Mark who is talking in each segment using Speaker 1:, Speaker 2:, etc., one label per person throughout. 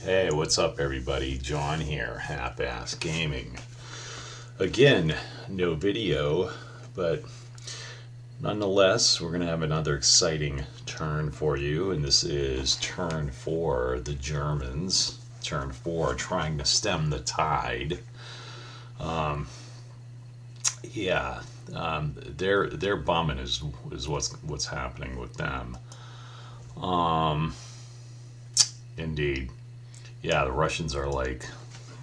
Speaker 1: Hey, what's up, everybody? John here, Half-Ass Gaming. Again, no video, but nonetheless, we're going to have another exciting turn for you, and this is turn 4, the Germans. Turn 4, trying to stem the tide. Yeah, they're bumming is what's happening with them. Indeed. Yeah, the Russians are like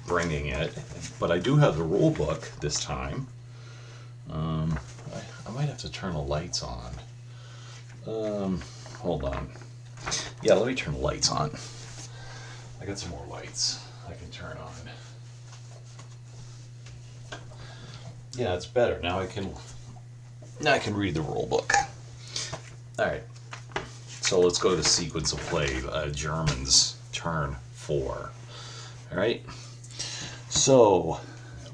Speaker 1: bringing it, but I do have the rule book this time. I might have to turn the lights on. Hold on. Yeah, let me turn the lights on. I got some more lights I can turn on. Yeah, it's better now. I can read the rule book. All right. So let's go to sequence of play. Germans turn 4. All right. So,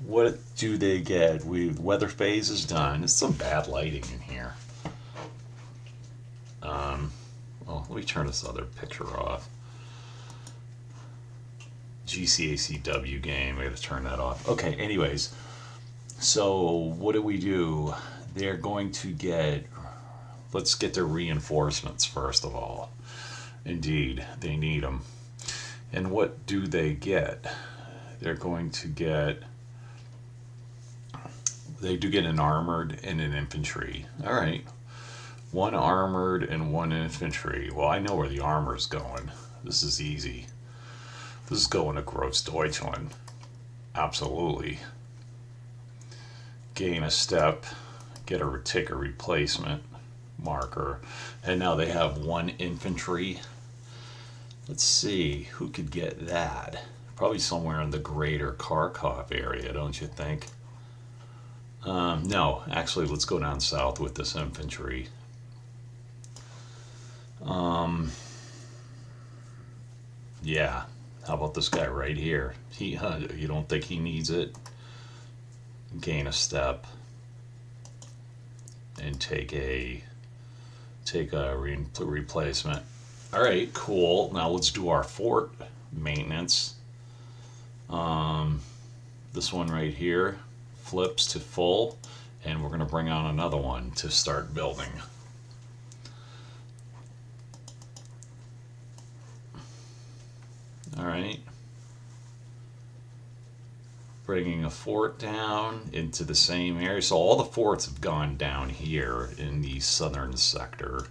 Speaker 1: what do they get? Weather phase is done. It's some bad lighting in here. Well, let me turn this other picture off. GCACW game. I got to turn that off. Okay. Anyways, so what do we do? They're going to get. Let's get their reinforcements first of all. Indeed, they need them. And what do they get? They're going to get. They do get an armored and an infantry. All right. One armored and one infantry. Well, I know where the armor's going. This is easy. This is going to Großdeutschland. Absolutely. Gain a step. Take a replacement marker. And now they have one infantry. Let's see. Who could get that? Probably somewhere in the greater Kharkov area, don't you think? No, actually, let's go down south with this infantry. Yeah. How about this guy right here? You don't think he needs it? Gain a step and take a replacement. All right, cool. Now let's do our fort maintenance. This one right here flips to full, and we're going to bring on another one to start building. All right. Bringing a fort down into the same area. So all the forts have gone down here in the southern sector,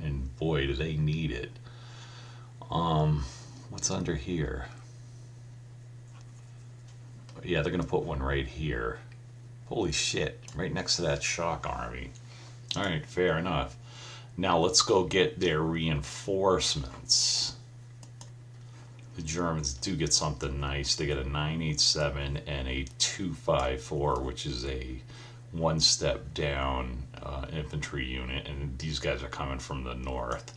Speaker 1: and boy, do they need it. What's under here? Yeah, they're gonna put one right here. Holy shit, right next to that shock army. All right, fair enough. Now let's go get their reinforcements. The Germans do get something nice. They get a 987 and a 254, which is a one step down infantry unit, and these guys are coming from the north.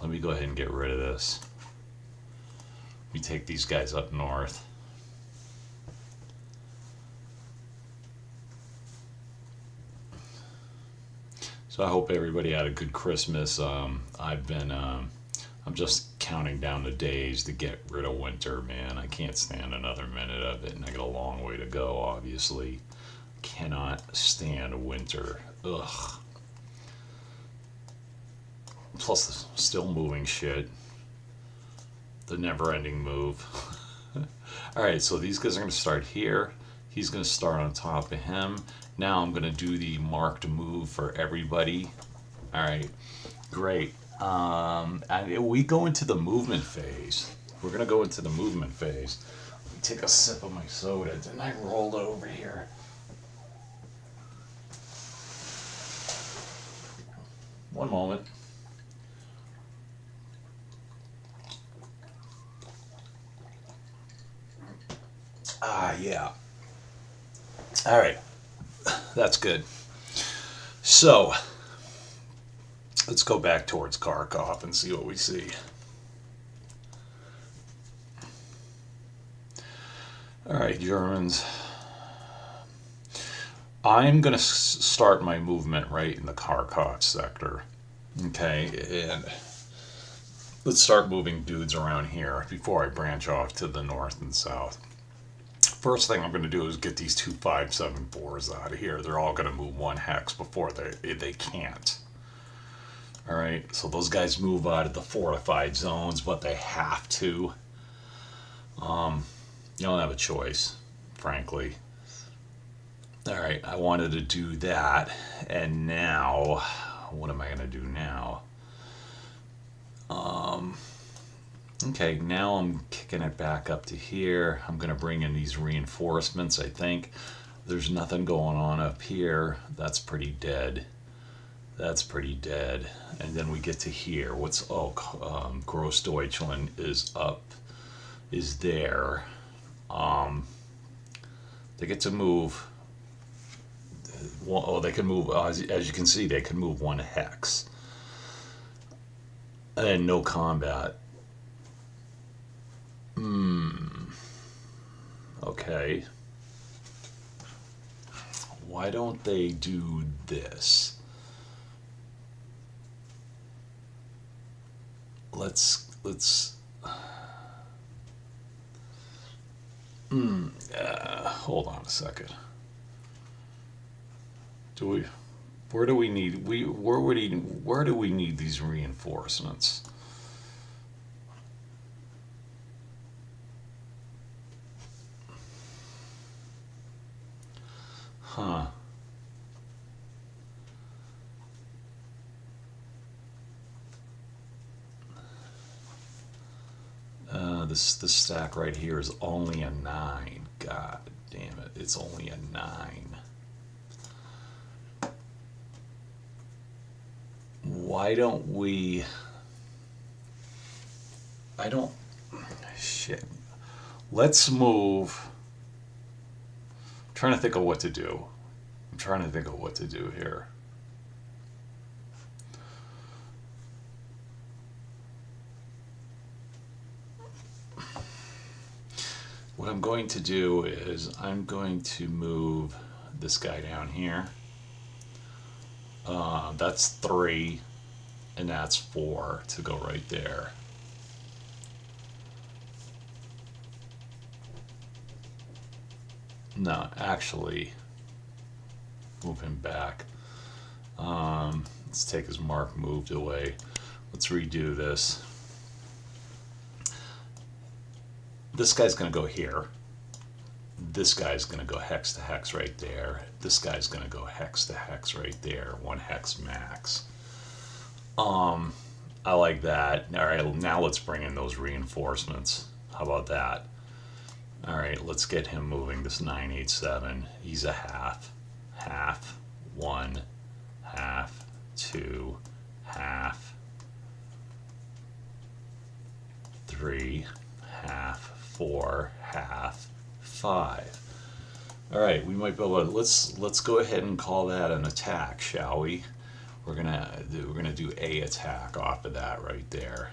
Speaker 1: Let me go ahead and get rid of this. We take these guys up north. So I hope everybody had a good Christmas. I'm just counting down the days to get rid of winter, man. I can't stand another minute of it, and I got a long way to go, obviously. Cannot stand winter. Ugh. Plus the still moving shit. The never-ending move. Alright, so these guys are going to start here. He's going to start on top of him. Now I'm going to do the marked move for everybody. Alright, great. And we go into the movement phase. We're going to go into the movement phase. Let me take a sip of my soda. Didn't I roll over here? One moment. Yeah. All right. That's good. So, let's go back towards Kharkov and see what we see. All right, Germans. I'm going to start my movement right in the Kharkov sector. Okay, and let's start moving dudes around here before I branch off to the north and south. First thing I'm going to do is get these two 574s out of here. They're all going to move one hex before they can't. All right, so those guys move out of the fortified zones, but they have to. You don't have a choice, frankly. All right, I wanted to do that, and now, what am I going to do now? Okay, now I'm kicking it back up to here. I'm going to bring in these reinforcements, I think. There's nothing going on up here. That's pretty dead. That's pretty dead. And then we get to here. Grossdeutschland is up, is there. They get to move. Well, they can move, as you can see, they can move one hex. And no combat. Okay. Why don't they do this? Let's hold on a second. Where do we need these reinforcements? Huh. This stack right here is only a 9. God damn it, it's only a 9. Why don't we... Shit. Let's move... I'm trying to think of what to do. Here. What I'm going to do is I'm going to move this guy down here. That's 3, and that's 4 to go right there. No, actually, move him back. Let's take his mark moved away. Let's redo this. This guy's going to go here. This guy's going to go hex to hex right there. This guy's going to go hex to hex right there. 1 hex max. I like that. All right, now let's bring in those reinforcements. How about that? All right, let's get him moving. This 987. He's a half. Half. 1. Half. 2. Half. 3. Half. 4. Half. 5. All right, we might be able to, let's go ahead and call that an attack, shall we? We're gonna do a attack off of that right there.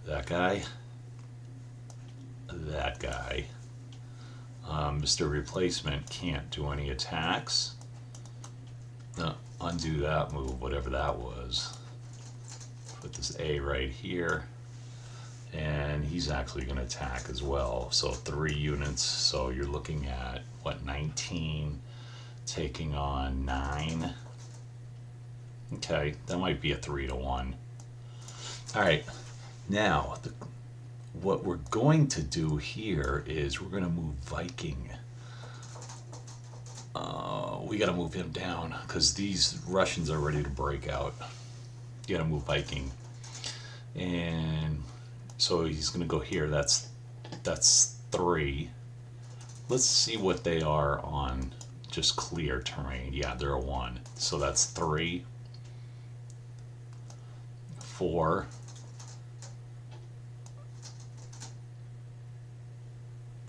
Speaker 1: That guy. That guy. Mr. Replacement can't do any attacks. No, undo that move, whatever that was. Put this A right here. And he's actually going to attack as well. So 3 units. So you're looking at, what, 19 taking on 9. Okay, that might be a 3-to-1. All right, now what we're going to do here is we're going to move Viking. We got to move him down because these Russians are ready to break out. You got to move Viking. And so he's going to go here. That's 3. Let's see what they are on just clear terrain. Yeah, they're a 1. So that's 3, 4,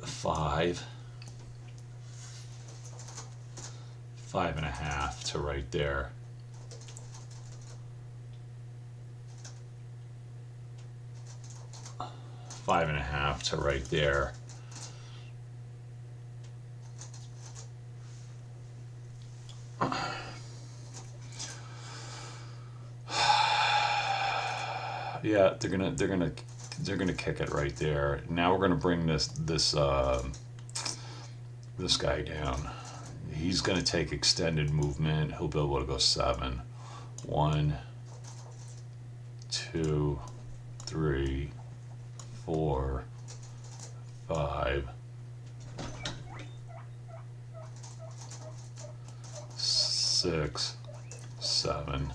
Speaker 1: 5, 5.5 to right there. Five and a half to right there. Yeah, they're gonna kick it right there. Now we're gonna bring this guy down. He's gonna take extended movement. He'll be able to go 7. 1, 2, 3, 4, 5, 6, 7.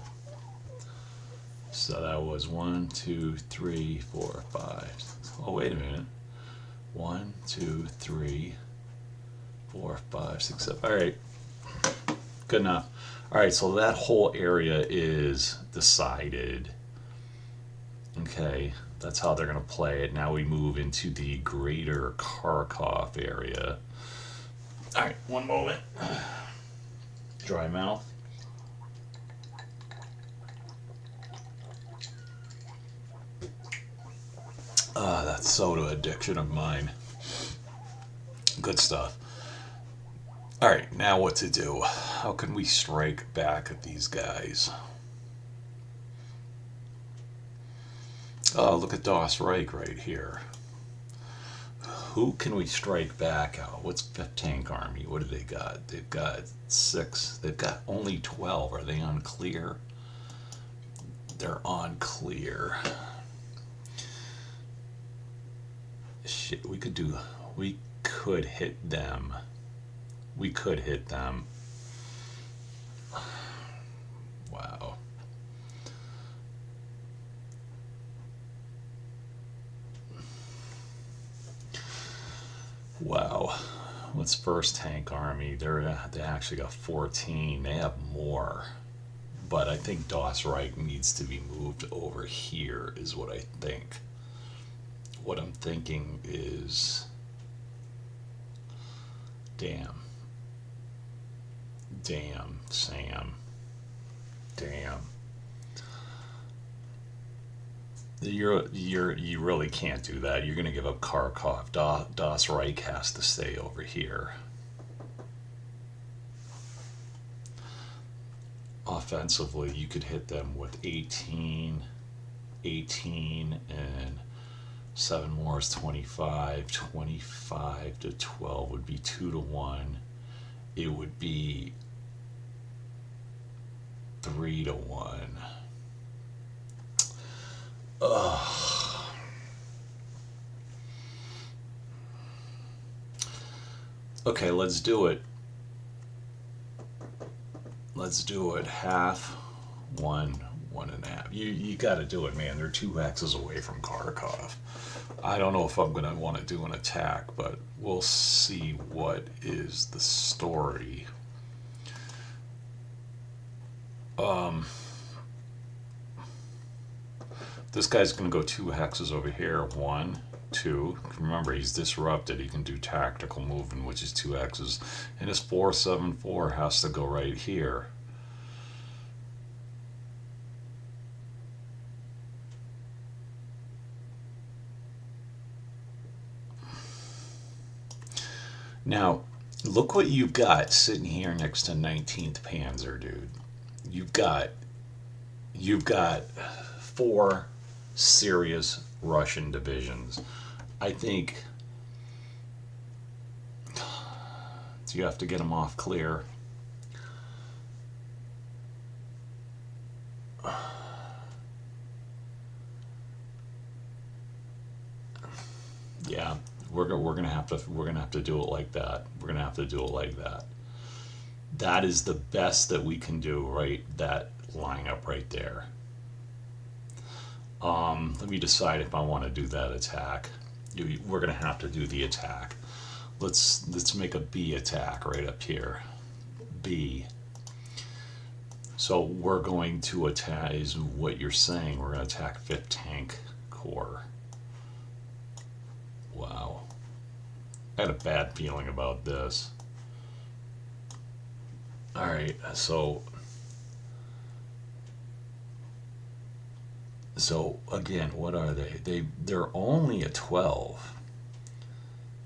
Speaker 1: So that was 1, 2, 3, 4, 5. Oh, wait a minute. 1, 2, 3, 4, 5, 6, 7. All right, good enough. All right, so that whole area is decided. Okay, that's how they're going to play it. Now we move into the greater Kharkov area. All right, one moment. Dry mouth. That soda addiction of mine. Good stuff. All right, now what to do? How can we strike back at these guys? Oh, look at Das Reich right here. Who can we strike back at? What's 5th Tank Army? What do they got? They've got 6. They've got only 12. Are they on clear? They're on clear. Shit, we could hit them. We could hit them. Wow. Wow. What's 1st Tank Army? They actually got 14. They have more. But I think Das Reich needs to be moved over here, is what I think. What I'm thinking is, damn, Sam, damn. You really can't do that. You're gonna give up Kharkov. Das Reich has to stay over here. Offensively, you could hit them with 18, and 7 more is 25. 25 to 12 would be 2 to 1. It would be 3 to 1. Ugh. Okay, let's do it. Let's do it. Half, 1, 1.5. You got to do it, man. They're 2 X's away from Kharkov. I don't know if I'm going to want to do an attack, but we'll see what is the story. This guy's going to go 2 hexes over here. 1, 2. Remember, he's disrupted. He can do tactical movement, which is 2 hexes. And his 474 has to go right here. Now, look what you've got sitting here next to 19th Panzer, dude. You've got 4 serious Russian divisions. I think, do you have to get them off clear? Yeah, we're gonna have to do it like that. We're gonna have to do it like that. That is the best that we can do, right? That lineup right there. Let me decide if I want to do that attack. We're gonna have to do the attack. Let's make a B attack right up here. B. So we're going to attack, is what you're saying. We're going to attack 5th Tank Corps. Wow. I had a bad feeling about this. Alright, so again, what are they? They're only a 12.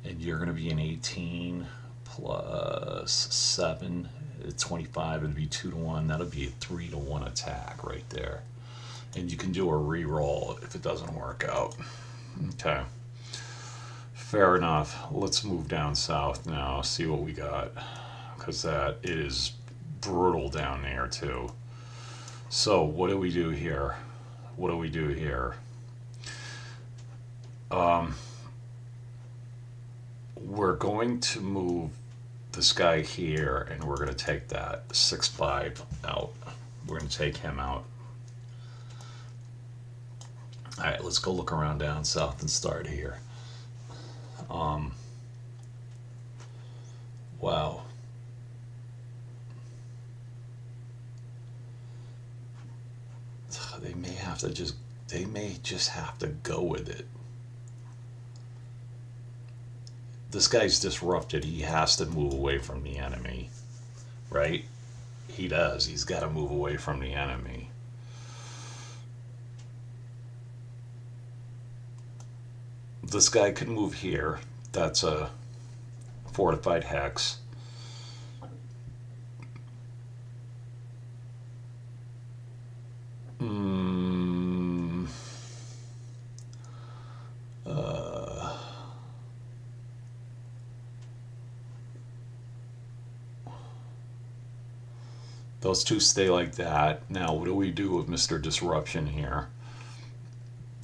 Speaker 1: And you're going to be an 18 plus 7, 25. It'd be 2 to 1. That'll be a 3 to 1 attack right there. And you can do a re-roll if it doesn't work out. Okay. Fair enough. Let's move down south now, see what we got. Because that is brutal down there, too. So, what do we do here? What do we do here? We're going to move this guy here, and we're going to take that 6-5 out. We're going to take him out. All right, let's go look around down south and start here. Wow. They may just have to go with it. This guy's disrupted. He has to move away from the enemy, right? He does. He's got to move away from the enemy. This guy can move here. That's a fortified hex. Those two stay like that. Now, what do we do with Mr. Disruption here?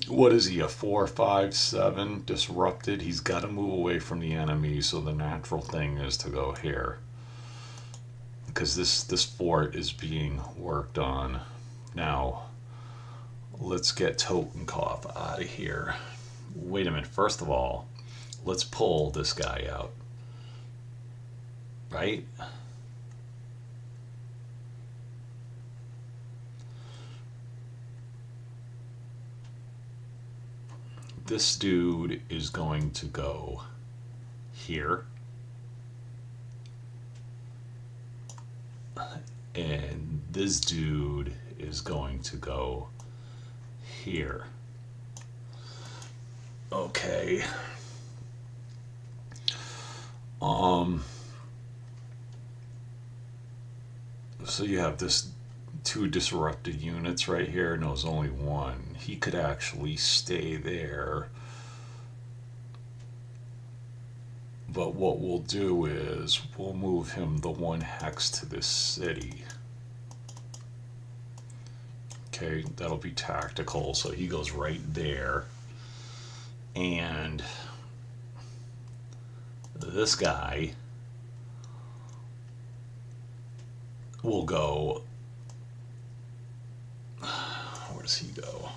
Speaker 1: What is he, a 4, 5, 7 disrupted? He's got to move away from the enemy, so the natural thing is to go here. Because this fort is being worked on. Now, let's get Totenkopf out of here. Wait a minute. First of all, let's pull this guy out. Right? This dude is going to go here. And this dude is going to go here. Okay. So you have this 2 disrupted units right here. No, there's only 1. He could actually stay there. But what we'll do is we'll move him the 1 hex to this city. Okay, that'll be tactical. So he goes right there. And this guy will go. Where does he go?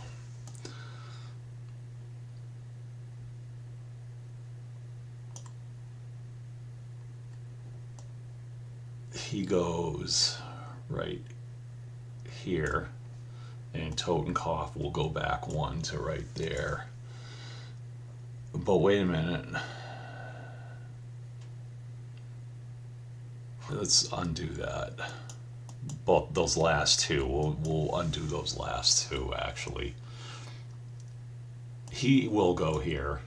Speaker 1: He goes right here, and Totenkopf will go back 1 to right there. But wait a minute. Let's undo that. Both those last 2. We'll undo those last 2, actually. He will go here.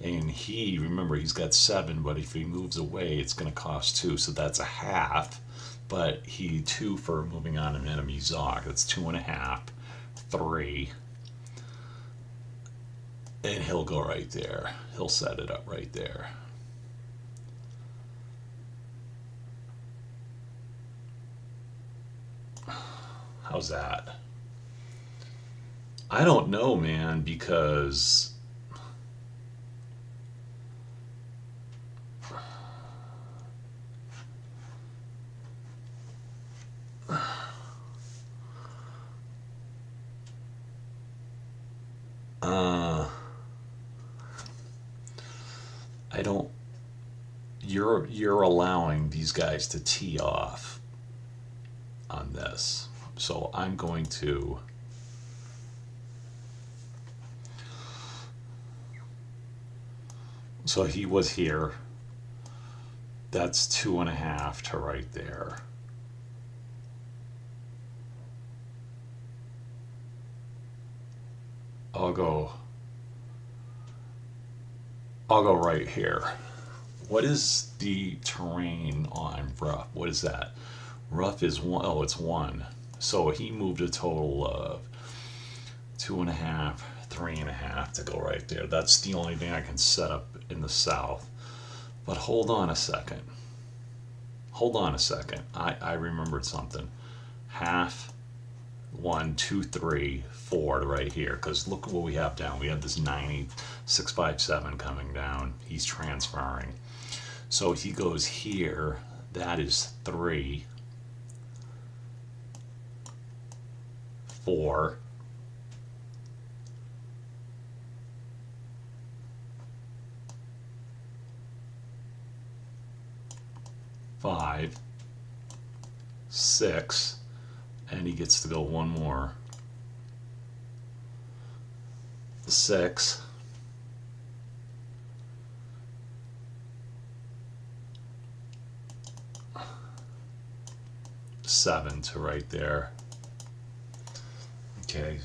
Speaker 1: And remember, he's got 7, but if he moves away, it's going to cost 2. So that's a half. But 2 for moving on an enemy Zog. That's 2.5. 3. And he'll go right there. He'll set it up right there. How's that? I don't know, man, because I don't. You're allowing these guys to tee off on this. So I'm going to so he was here. That's 2.5 to right there. I'll go right here. What is the terrain on rough? What is that? Rough is 1. Oh, it's 1. So he moved a total of 2.5, 3.5 to go right there. That's the only thing I can set up in the south. But hold on a second. Hold on a second. I remembered something. Half, 1, 2, 3, 4 right here. Because look what we have down. We have this 9657 coming down. He's transferring. So he goes here. That is 3, 4, 5, 6, and he gets to go one more. 6, 7 to right there. Okay.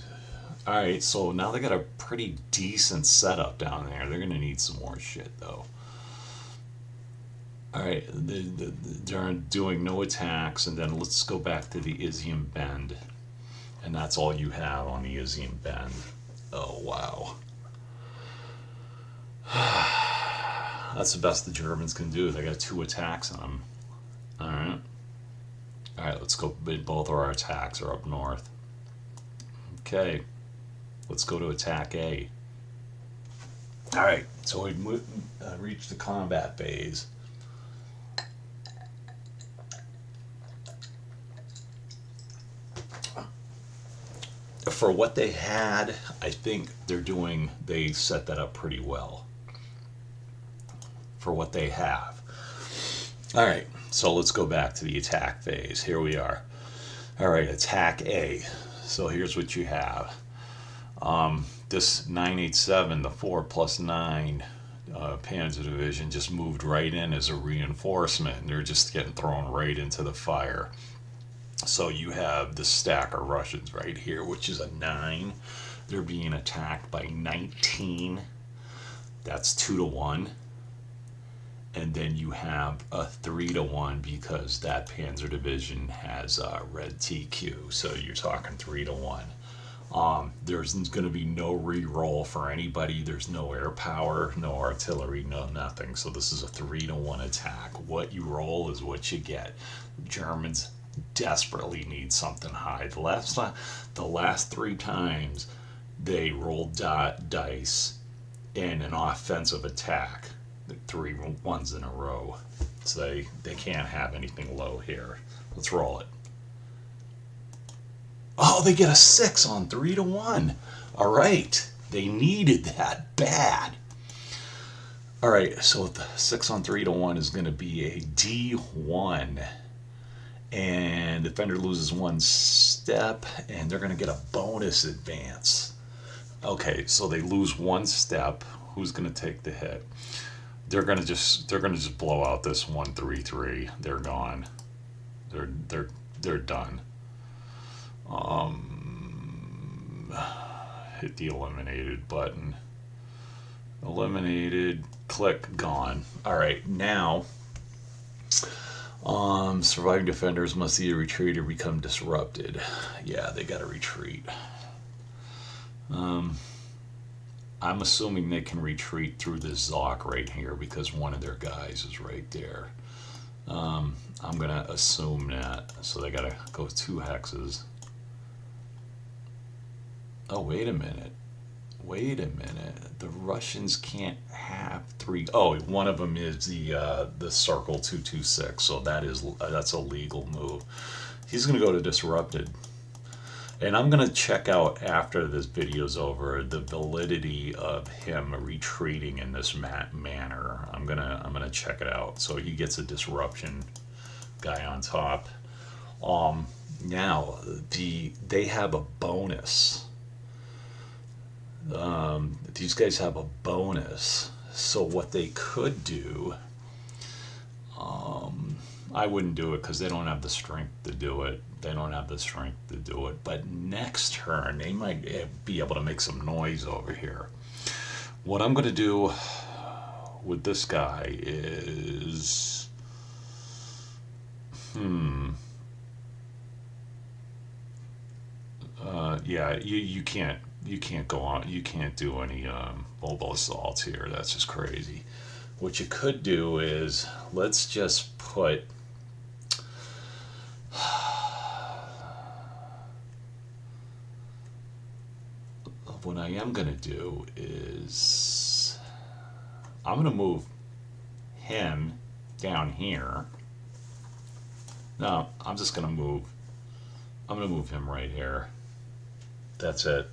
Speaker 1: All right, so now they got a pretty decent setup down there. They're gonna need some more shit though. All right, they're doing no attacks, and then let's go back to the Izium Bend, and that's all you have on the Izium Bend. Oh wow, that's the best the Germans can do. They got 2 attacks on them. All right, let's go. Both of our attacks are up north. Okay, let's go to attack A. All right, so we reached the combat phase. For what they had, I think they set that up pretty well. For what they have. All right, so let's go back to the attack phase. Here we are. All right, attack A. So here's what you have. This 987, the 4+9 Panzer Division just moved right in as a reinforcement. And they're just getting thrown right into the fire. So you have the stack of Russians right here, which is a 9. They're being attacked by 19. That's 2-1. And then you have a 3-1 because that Panzer Division has red TQ. So you're talking 3-1. There's going to be no re-roll for anybody. There's no air power, no artillery, no nothing. So this is a 3-1 attack. What you roll is what you get. Germans desperately need something high. The last 3 times they rolled dice in an offensive attack, 3 ones in a row. So they can't have anything low here. Let's roll it. Oh, they get a 6 on 3-1. All right, they needed that bad. All right, so the 6 on 3-1 is going to be a D1. And the defender loses 1 step, and they're going to get a bonus advance. Okay, so they lose 1 step. Who's going to take the hit? They're going to just blow out this 133. They're gone. They're done. Hit the eliminated button. Eliminated. Click. Gone. All right, now. Surviving defenders must either retreat or become disrupted. Yeah, they gotta retreat. I'm assuming they can retreat through this Zoc right here because one of their guys is right there. I'm gonna assume that. So they gotta go 2 hexes. Oh, wait a minute. Wait a minute. The Russians can't have 3. Oh, one of them is the Circle 226. So that's a legal move. He's gonna go to disrupted, and I'm gonna check out after this video's over the validity of him retreating in this manner. I'm gonna check it out. So he gets a disruption guy on top. Now they have a bonus. These guys have a bonus. So what they could do, I wouldn't do it because they don't have the strength to do it. But next turn, they might be able to make some noise over here. What I'm going to do with this guy is, yeah, you can't You can't go on. You can't do any mobile assaults here. That's just crazy. What you could do is let's just put. What I am gonna do is I'm gonna move him down here. No, I'm just gonna move. I'm gonna move him right here. That's it.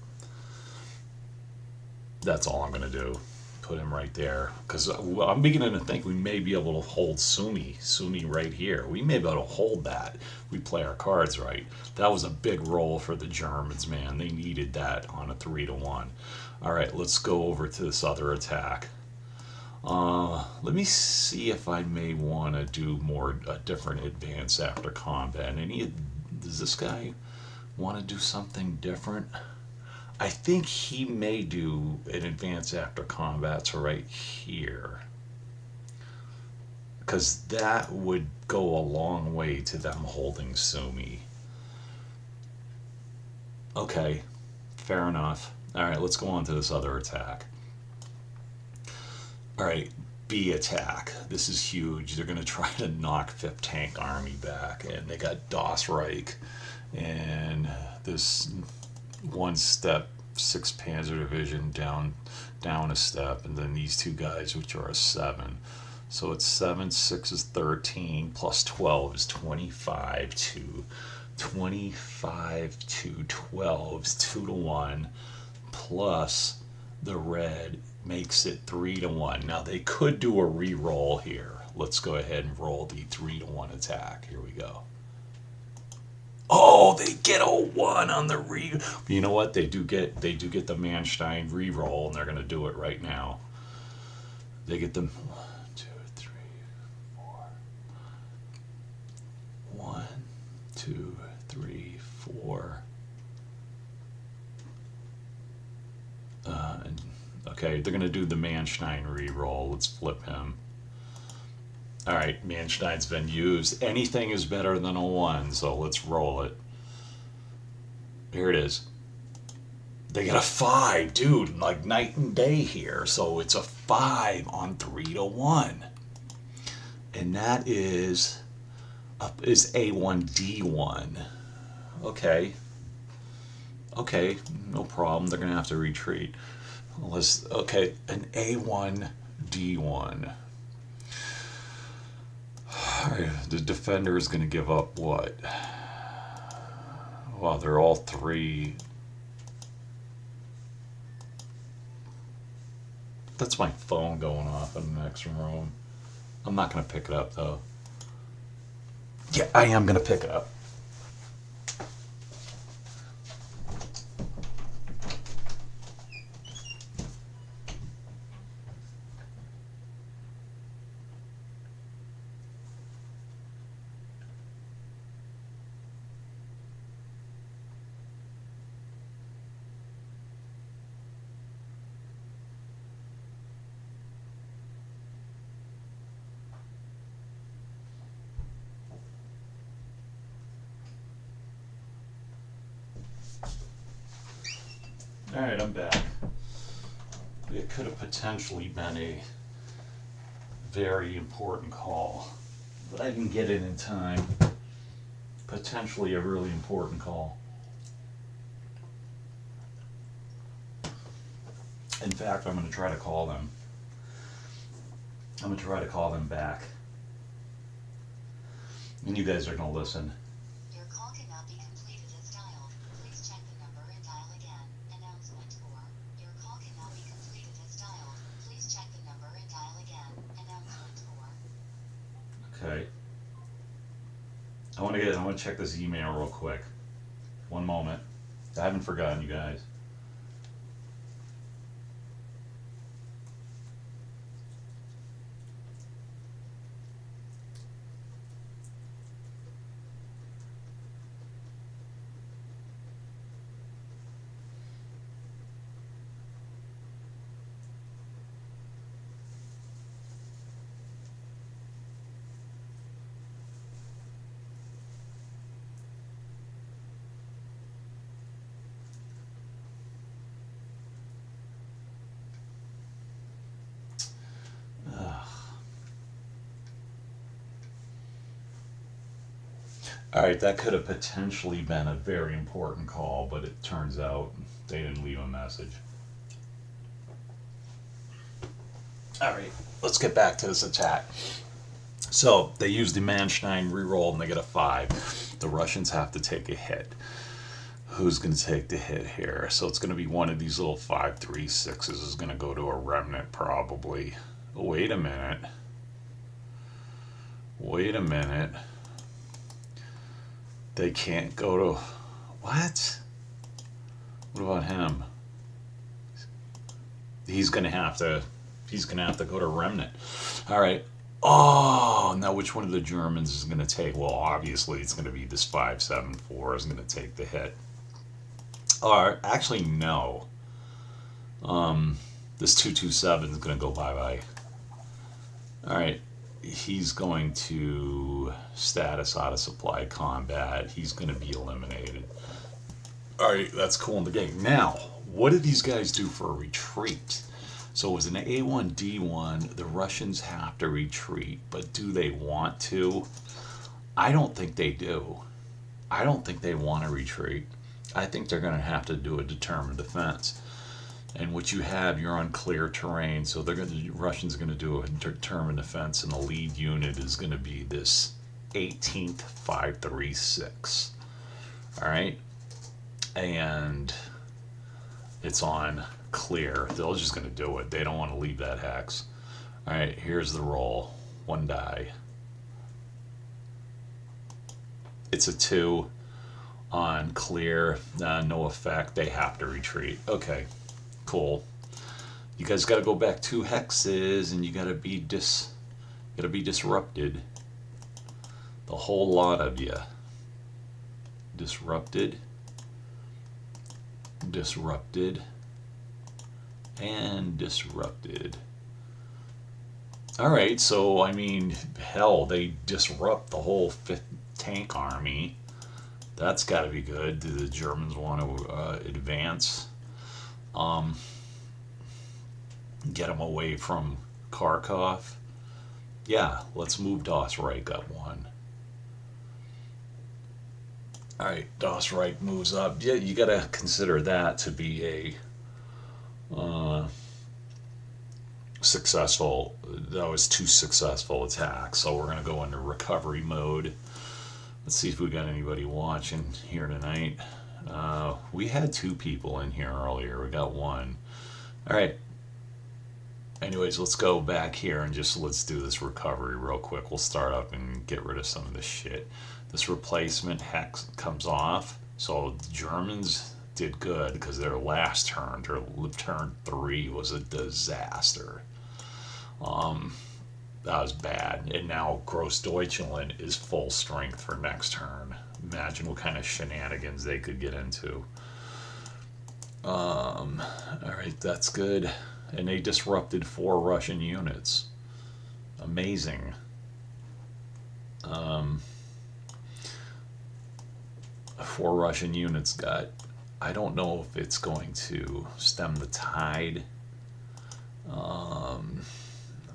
Speaker 1: That's all I'm gonna do. Put him right there because I'm beginning to think we may be able to hold Sumi right here. We may be able to hold that. We play our cards right. That was a big roll for the Germans, man. They needed that on a 3-1. All right, let's go over to this other attack. Let me see if I may want to do more a different advance after combat. Does this guy want to do something different? I think he may do an advance after combat to right here. Because that would go a long way to them holding Sumi. Okay, fair enough. Alright, let's go on to this other attack. Alright, B attack. This is huge. They're going to try to knock 5th Tank Army back. And they got Das Reich and this one step 6th Panzer Division down a step, and then these two guys, which are a 7. So it's 7, 6 is 13, plus 12 is 25 to 12 is 2-1, plus the red makes it 3-1. Now they could do a re-roll here. Let's go ahead and roll the 3-1 attack. Here we go. Oh, they get a 1 on the re. You know what? They do get the Manstein re-roll, and they're going to do it right now. They get them 1, 2, 3, 4. 1, 2, 3, 4. Okay, they're going to do the Manstein re-roll. Let's flip him. All right, Manstein's been used. Anything is better than a 1, so let's roll it. Here it is. They get a 5, dude, like night and day here. So it's a 5 on 3-1. And that is A1D1. Okay. Okay, no problem. They're going to have to retreat. Okay, an A1D1. The defender is going to give up what? Well, they're all 3. That's my phone going off in the next room. I'm not going to pick it up, though. Yeah, I am going to pick it up. All right, I'm back. It could have potentially been a very important call, but I didn't get it in time. Potentially a really important call. In fact, I'm going to try to call them. I'm going to try to call them back. And you guys are going to listen.
Speaker 2: Your call cannot be completed as dialed. Please check the number and dial again. Announcement. Or your call cannot be completed as dialed. Please check the number and dial again. Announcement. Or
Speaker 1: Okay. I want to check this email real quick. One moment. I haven't forgotten you guys. All right, that could have potentially been a very important call, but it turns out they didn't leave a message. All right, let's get back to this attack. So they use the Manstein reroll and they get a 5. The Russians have to take a hit. Who's going to take the hit here? So it's going to be one of these little 5-3-6s is going to go to a remnant probably. Wait a minute. Wait a minute. They can't go to. What? What about him? He's going to have to. He's going to have to go to remnant. All right. Oh, now which one of the Germans is going to take? Well, obviously it's going to be this 5-7-4 is going to take the hit. Or actually, no. This 2-2-7 is going to go bye-bye. All right. He's going to status out of supply combat. He's going to be eliminated. All right, that's cool in the game. Now, what did these guys do for a retreat? So it was an A1D1. The Russians have to retreat, but do they want to? I don't think they do. I don't think they want to retreat. I think they're going to have to do a determined defense. And what you have, you're on clear terrain, so the Russians are going to do a determined defense, and the lead unit is going to be this 18th 5-3-6. All right, and it's on clear. They're just going to do it. They don't want to leave that hex. All right, here's the roll. 1 die. It's a 2 on clear. No effect. They have to retreat. Okay. Cool. You guys got to go back 2 hexes, and you got to be disrupted. The whole lot of you. Disrupted. Disrupted. And disrupted. All right, so I mean, hell, they disrupt the whole 5th tank army. That's got to be good. Do the Germans want to advance? Get them away from Kharkov. Yeah, let's move Das Reich up 1. All right, Das Reich moves up. Yeah, you got to consider that to be a successful. That was 2 successful attacks. So we're gonna go into recovery mode. Let's see if we got anybody watching here tonight. We had 2 people in here earlier. We got 1. All right. Anyways, let's go back here and let's do this recovery real quick. We'll start up and get rid of some of this shit. This replacement hex comes off. So the Germans did good because their last turn, their turn 3 was a disaster. That was bad. And now Grossdeutschland is full strength for next turn. Imagine what kind of shenanigans they could get into. Alright, that's good. And they disrupted 4 Russian units. Amazing. 4 Russian units got. I don't know if it's going to stem the tide.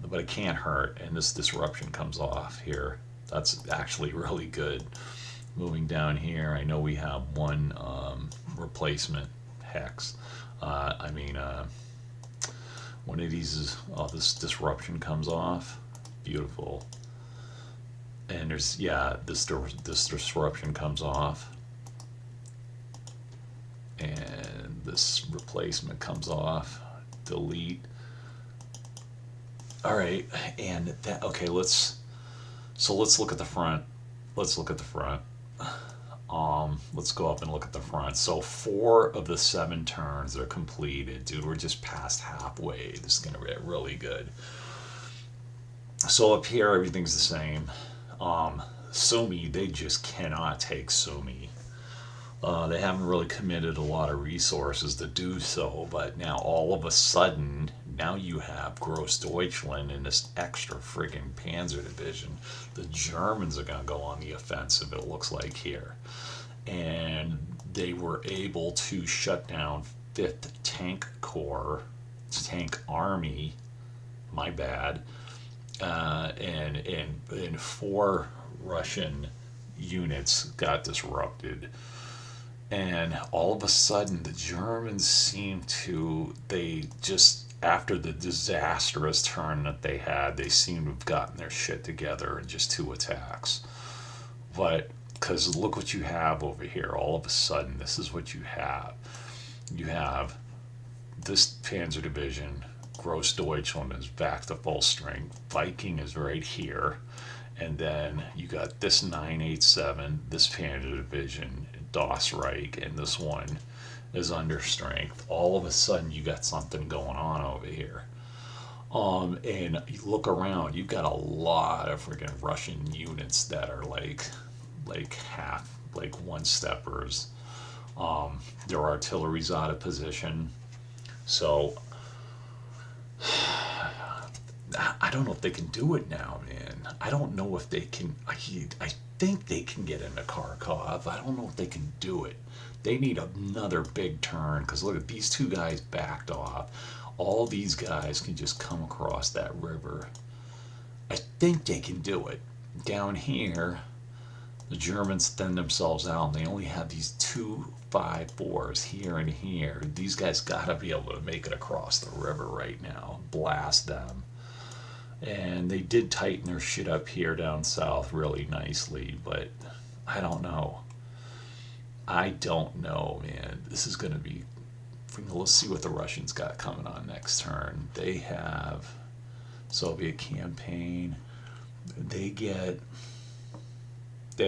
Speaker 1: But it can't hurt, and this disruption comes off here. That's actually really good. Moving down here, I know we have 1 replacement hex. One of these is, this disruption comes off. Beautiful. And there's, yeah, this disruption comes off. And this replacement comes off. Delete. All right, and that, okay, let's look at the front. Let's look at the front. Let's go up and look at the front. So 4 of the 7 turns are completed. Dude, we're just past halfway. This is gonna get really good. So up here, everything's the same. Sumy, they just cannot take Sumy. They haven't really committed a lot of resources to do so, but now all of a sudden, now you have Grossdeutschland in this extra friggin' Panzer division. The Germans are going to go on the offensive, it looks like here. And they were able to shut down 5th Tank Corps, Tank Army, my bad, and 4 Russian units got disrupted. And all of a sudden, the Germans seem to, they just, after the disastrous turn that they had, they seem to have gotten their shit together in just two attacks. But, because look what you have over here. All of a sudden, this is what you have. You have this Panzer Division, Grossdeutschland is back to full strength. Viking is right here. And then you got this 987, this Panzer Division, Das Reich, and this one is under strength. All of a sudden, you got something going on over here. And you look around, you've got a lot of freaking Russian units that are like half, like one steppers. Their artillery's out of position. So I don't know if they can do it now, man. I don't know if they can. I think they can get into Kharkov. I don't know if they can do it. They need another big turn because look at these two guys backed off. All these guys can just come across that river. I think they can do it. Down here, the Germans thin themselves out and they only have these 254s here and here. These guys gotta be able to make it across the river right now. Blast them. And they did tighten their shit up here down south really nicely, but I don't know. I don't know, man. This is gonna be. Let's see what the Russians got coming on next turn. They have Soviet campaign. They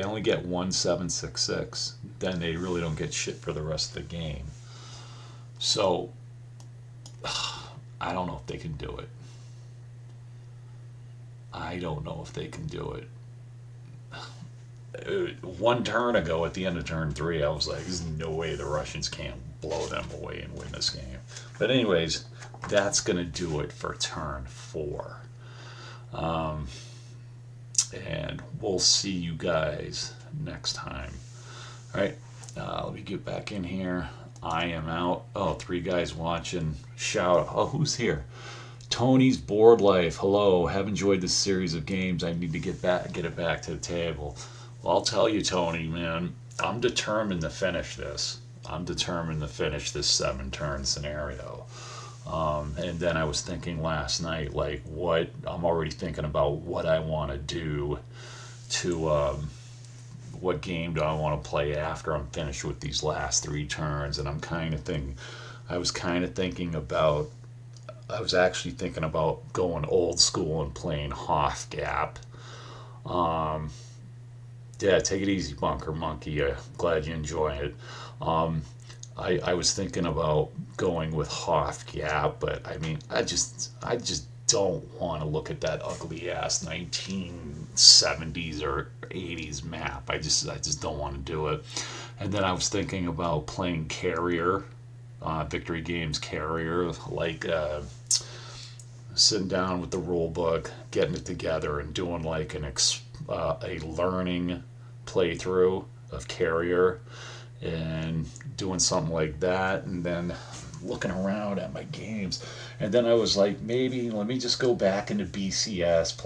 Speaker 1: only get 1766. Then they really don't get shit for the rest of the game. So I don't know if they can do it. I don't know if they can do it. One turn ago at the end of turn 3, I was like, there's no way the Russians can't blow them away and win this game. But anyways, that's going to do it for turn 4. And we'll see you guys next time. All right, let me get back in here. I am out. Oh, 3 guys watching. Shout out. Oh, who's here? Tony's Board Life. Hello. Have enjoyed this series of games. I need to get it back to the table. Well, I'll tell you, Tony, man, I'm determined to finish this. I'm determined to finish this 7-turn scenario. And then I was thinking last night, like, I'm already thinking about what I want to do to, what game do I want to play after I'm finished with these last 3 turns. And I was actually thinking about going old school and playing Hofgap. Yeah, take it easy, Bunker Monkey. Glad you enjoy it. I was thinking about going with Hofgap, but I mean, I just don't want to look at that ugly ass 1970s or 80s map. I just don't want to do it. And then I was thinking about playing Carrier, Victory Games Carrier, like sitting down with the rule book, getting it together, and doing like a learning playthrough of Carrier, and doing something like that, and then looking around at my games. And then I was like, maybe let me just go back into BCS,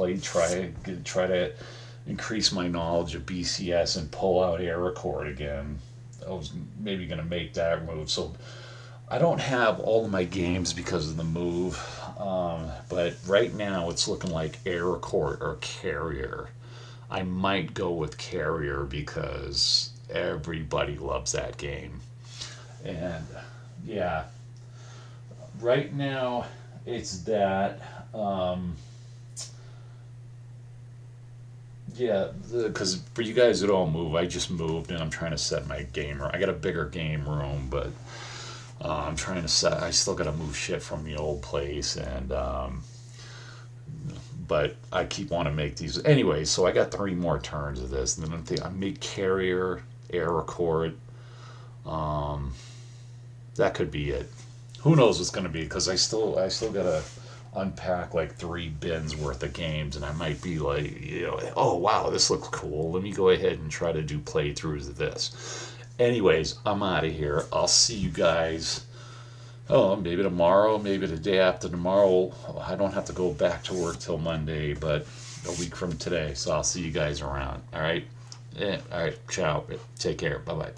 Speaker 1: try to increase my knowledge of BCS and pull out Air Record again. I was maybe going to make that move. So I don't have all of my games because of the move, but right now it's looking like Air Record or Carrier. I might go with Carrier because everybody loves that game. And yeah, right now it's that. Yeah, because for you guys that all move, I just moved and I'm trying to set my game room. I got a bigger game room, but I'm trying to set. I still got to move shit from the old place, and but I keep wanting to make these anyway. So I got 3 more turns of this, and then I'm thinking I make Carrier, Air Record. That could be it. Who knows what's going to be? Because I still gotta unpack like 3 bins worth of games, and I might be like, oh wow, this looks cool. Let me go ahead and try to do playthroughs of this. Anyways, I'm out of here. I'll see you guys. Oh, maybe tomorrow, maybe the day after tomorrow. I don't have to go back to work till Monday, but a week from today. So I'll see you guys around. All right. All right, ciao. Take care. Bye bye.